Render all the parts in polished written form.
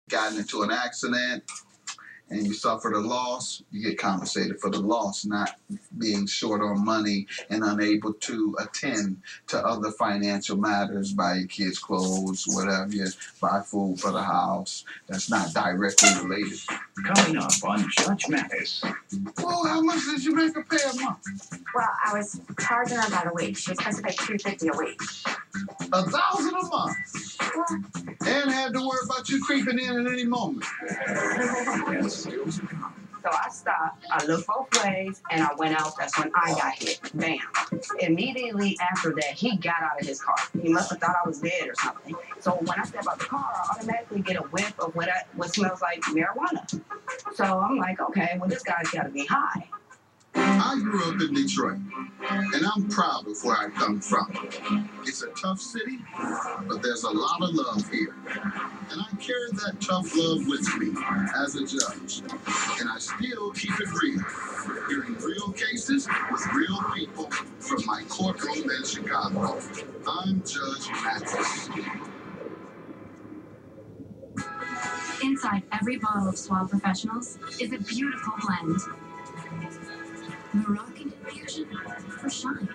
gotten into an accident and you suffered a loss, you get compensated for the loss, not being short on money and unable to attend to other financial matters, buy your kids clothes, whatever, you buy food for the house. That's not directly related. Coming up on Judge Mathis. Well, how much did you make her pay a month? Well, I was charging her about a week. She was supposed to pay $250 a week. $1,000 a month. Well, And had to worry about you creeping in at any moment. And still to come. so I stopped. I looked both ways, and I went out. That's when I got hit. Bam. Immediately after that, he got out of his car. He must have thought I was dead or something. So when I step out the car, I automatically get a whiff of what smells like marijuana. So I'm like, okay, well, this guy's got to be high. I grew up in Detroit, and I'm proud of where I come from. It's a tough city, but there's a lot of love here. And I carry that tough love with me as a judge. And I still keep it real, hearing real cases with real people from my courtroom in Chicago. I'm Judge Mathis. Inside every bottle of Suave Professionals is a beautiful blend. Moroccan infusion for shine.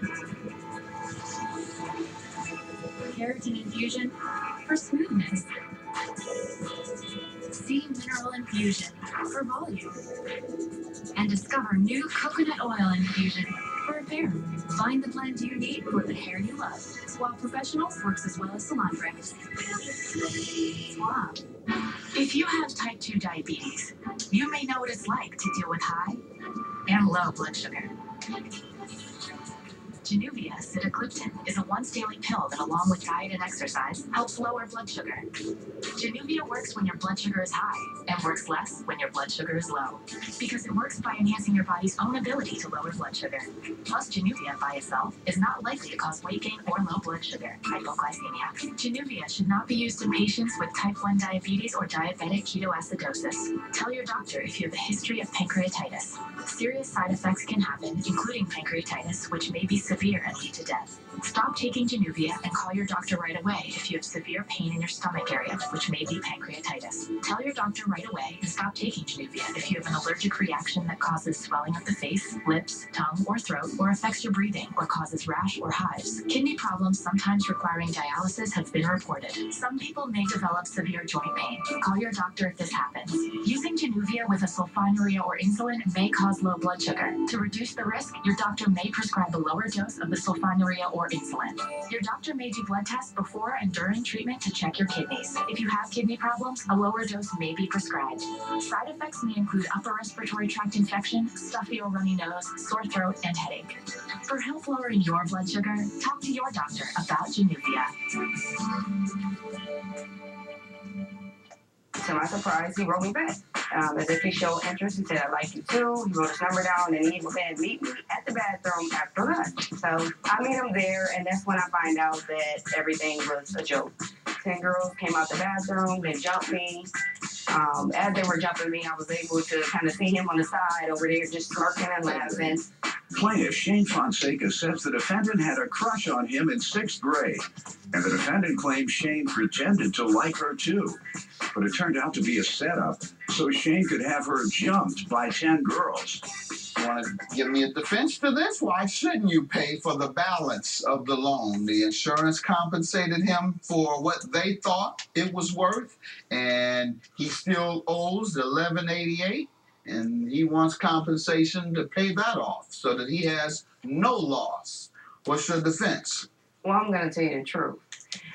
Keratin infusion for smoothness. Sea mineral infusion for volume. And discover new coconut oil infusion for repair. Find the blend you need for the hair you love. Suave Professionals works as well as salon brands. Suave. If you have type 2 diabetes, you may know what it's like to deal with high and low blood sugar. Januvia sitagliptin is a once-daily pill that, along with diet and exercise, helps lower blood sugar. Januvia works when your blood sugar is high and works less when your blood sugar is low, because it works by enhancing your body's own ability to lower blood sugar. Plus, Januvia by itself is not likely to cause weight gain or low blood sugar, hypoglycemia. Januvia should not be used in patients with type 1 diabetes or diabetic ketoacidosis. Tell your doctor if you have a history of pancreatitis. Serious side effects can happen, including pancreatitis, which may be severe and lead to death. Stop taking Januvia and call your doctor right away if you have severe pain in your stomach area, which may be pancreatitis. Tell your doctor right away and stop taking Januvia if you have an allergic reaction that causes swelling of the face, lips, tongue, or throat, or affects your breathing, or causes rash or hives. Kidney problems sometimes requiring dialysis have been reported. Some people may develop severe joint pain. Call your doctor if this happens. Using Januvia with a sulfonylurea or insulin may cause low blood sugar. To reduce the risk, your doctor may prescribe a lower dose of the sulfonylurea or insulin. Your doctor may do blood tests before and during treatment to check your kidneys. If you have kidney problems, a lower dose may be prescribed. Side effects may include upper respiratory tract infection, stuffy or runny nose, sore throat, and headache. For help lowering your blood sugar, talk to your doctor about Januvia. To my surprise, he wrote me back. As if he showed interest, he said, "I like you too." He wrote his number down, and he said, "Meet me at the bathroom after lunch." So I meet him there, and that's when I find out that everything was a joke. 10 girls came out the bathroom, they jumped me. As they were jumping me, I was able to kind of see him on the side over there just smirking and laughing. Plaintiff Shane Fonseca says the defendant had a crush on him in 6th grade, and the defendant claims Shane pretended to like her too. But it turned out to be a setup so Shane could have her jumped by 10 girls. Want to give me a defense to this? Why shouldn't you pay for the balance of the loan? The insurance compensated him for what they thought it was worth, and he still owes $1188, and he wants compensation to pay that off so that he has no loss. What's your defense? Well, I'm going to tell you the truth.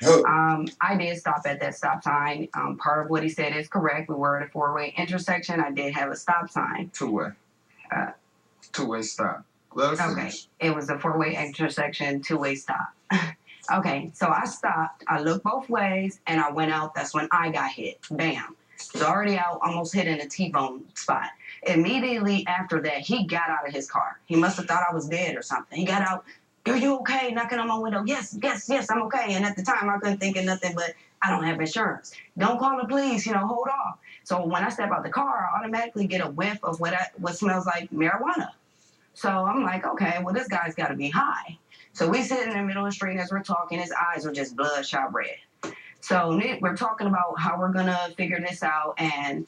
Oh. I did stop at that stop sign. Part of what he said is correct. We were at a four-way intersection. I did have a stop sign. Two-way. Uh, Two-way stop. Let us Okay. finish. It was a four-way intersection, two-way stop. Okay, so I stopped. I looked both ways, and I went out. That's when I got hit. Bam. Was already out, almost hit in a T-bone spot. Immediately after that, he got out of his car. He must have thought I was dead or something. He got out. "Are you okay?" Knocking on my window. Yes, I'm okay. And at the time, I couldn't think of nothing but, I don't have insurance. Don't call the police, hold off. So when I step out the car, I automatically get a whiff of what smells like marijuana. So I'm like, okay, well, this guy's got to be high. So we sit in the middle of the street as we're talking. His eyes are just bloodshot red. So we're talking about how we're gonna figure this out, and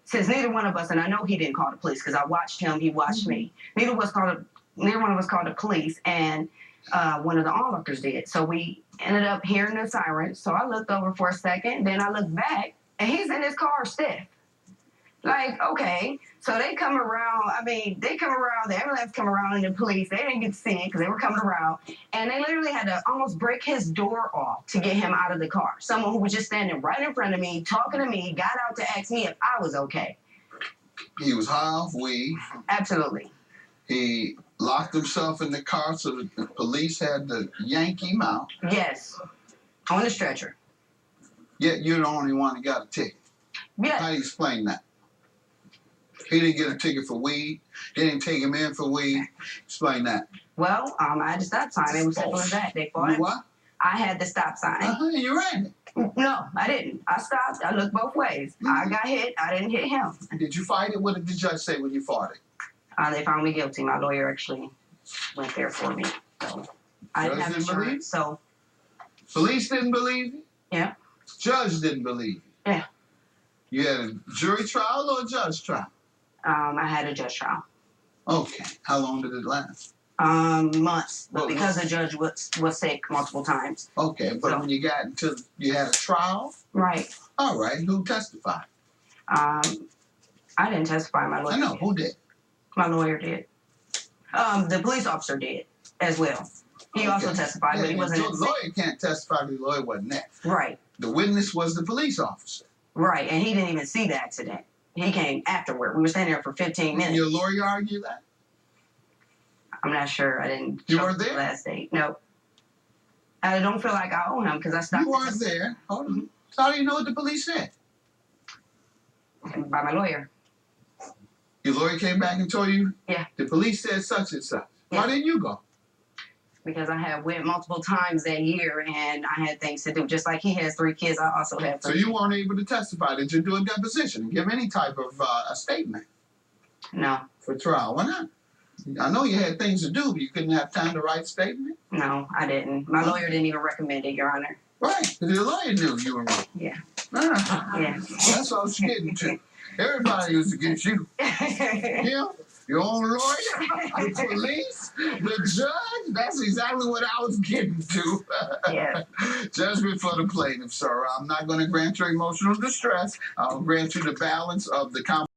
since neither one of us, and I know he didn't call the police because I watched him, he watched me. Neither one of us called the police, and one of the onlookers did. So we ended up hearing the sirens. So I looked over for a second, then I looked back, and he's in his car stiff. Like, okay. So they come around, the ambulance come around, and the police, they didn't get to see it because they were coming around, and they literally had to almost break his door off to get him out of the car. Someone who was just standing right in front of me, talking to me, got out to ask me if I was okay. He was high off weed. Absolutely. He locked himself in the car so that the police had to yank him out. Yes. On the stretcher. Yet you're the only one that got a ticket. Yes. How do you explain that? He didn't get a ticket for weed. They didn't take him in for weed. Explain that. Well, I had the stop sign. It was simple as that. They fought. You what? I had the stop sign. You ran it. No, I didn't. I stopped. I looked both ways. I got hit. I didn't hit him. Did you fight it? What did the judge say when you fought it? They found me guilty. My lawyer actually went there for me. So I didn't have Judge didn't believe? insurance. So Police didn't believe you? Yeah. Judge didn't believe you? Yeah. You had a jury trial or a judge trial? I had a judge trial. Okay. How long did it last? Months, but Well, because the judge was sick multiple times. Okay, but So- when you got into, you had a trial? Right. All right. Who testified? I didn't testify. My lawyer. I know. Who did? My lawyer did. The police officer did as well. He also Okay. testified, but he wasn't. The lawyer can't testify because the lawyer wasn't there. Right. The witness was the police officer. Right, and he didn't even see the accident. He came afterward. We were standing there for 15 minutes. Your lawyer argued that? I'm not sure. I didn't. You show weren't the there? last date. No. I don't feel like I owe him because I stopped. You weren't there. Hold on. So how do you know what the police said? By my lawyer. Your lawyer came back and told you? Yeah. The police said such and such. Yeah. Why didn't you go? Because I had went multiple times that year and I had things to do. Just like he has 3 kids, I also have 3. So you weren't able to testify. Did you do a deposition and give any type of a statement No, for trial? Why not? I know you had things to do, but you couldn't have time to write a statement? no, I didn't. My lawyer didn't even recommend it, Your Honor. Right, because your lawyer knew you were wrong. Yeah. Yeah. That's what I was getting to. Everybody was against you. Him, your own lawyer, the police, the judge. That's exactly what I was getting to. Yeah. Judgment for the plaintiff, sir. I'm not going to grant you emotional distress. I'll grant you the balance of the